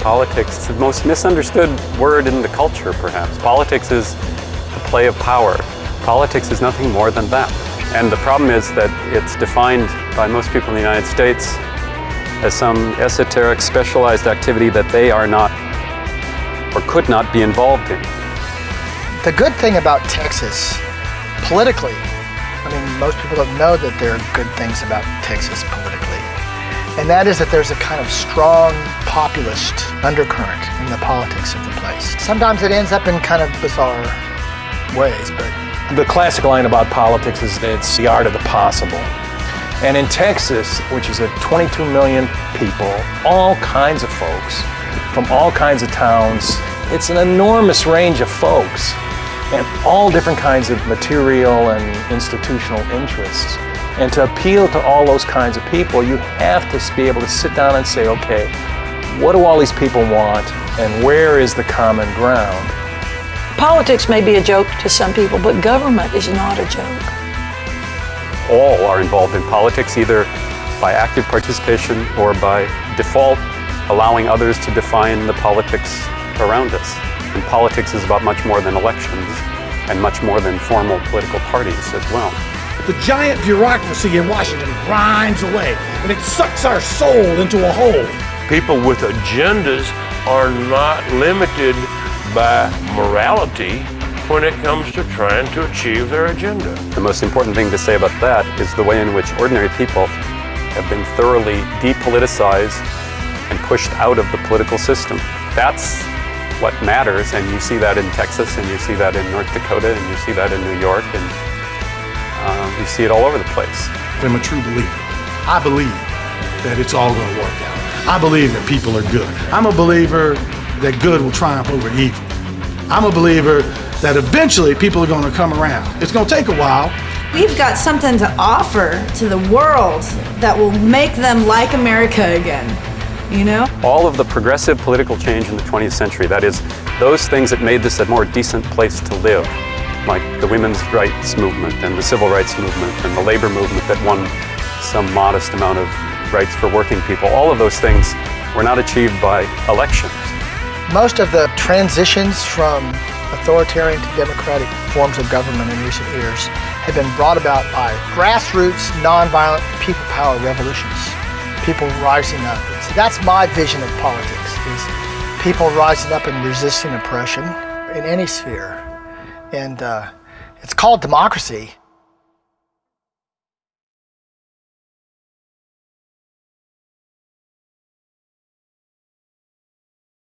Politics is the most misunderstood word in the culture, perhaps. Politics is the play of power. Politics is nothing more than that. And the problem is that it's defined by most people in the United States as some esoteric, specialized activity that they are not or could not be involved in. The good thing about Texas, politically, I mean, most people don't know that there are good things about Texas politically. And that is that there's a kind of strong populist undercurrent in the politics of the place. Sometimes it ends up in kind of bizarre ways, but... The classic line about politics is that it's the art of the possible. And in Texas, which is a 22 million people, all kinds of folks, from all kinds of towns, it's an enormous range of folks, and all different kinds of material and institutional interests. And to appeal to all those kinds of people, you have to be able to sit down and say, okay, what do all these people want, and where is the common ground? Politics may be a joke to some people, but government is not a joke. All are involved in politics, either by active participation or by default, allowing others to define the politics around us. And politics is about much more than elections, and much more than formal political parties as well. The giant bureaucracy in Washington grinds away, and it sucks our soul into a hole. People with agendas are not limited by morality when it comes to trying to achieve their agenda. The most important thing to say about that is the way in which ordinary people have been thoroughly depoliticized and pushed out of the political system. That's what matters, and you see that in Texas, and you see that in North Dakota, and you see that in New York, and you see it all over the place. I'm a true believer. I believe that it's all going to work out. I believe that people are good. I'm a believer that good will triumph over evil. I'm a believer that eventually people are going to come around. It's going to take a while. We've got something to offer to the world that will make them like America again, you know? All of the progressive political change in the 20th century, that is, those things that made this a more decent place to live, like the women's rights movement and the civil rights movement and the labor movement that won some modest amount of rights for working people, all of those things were not achieved by elections. Most of the transitions from authoritarian to democratic forms of government in recent years have been brought about by grassroots, nonviolent, people power revolutions. People rising up. So that's my vision of politics, is people rising up and resisting oppression in any sphere. And it's called democracy.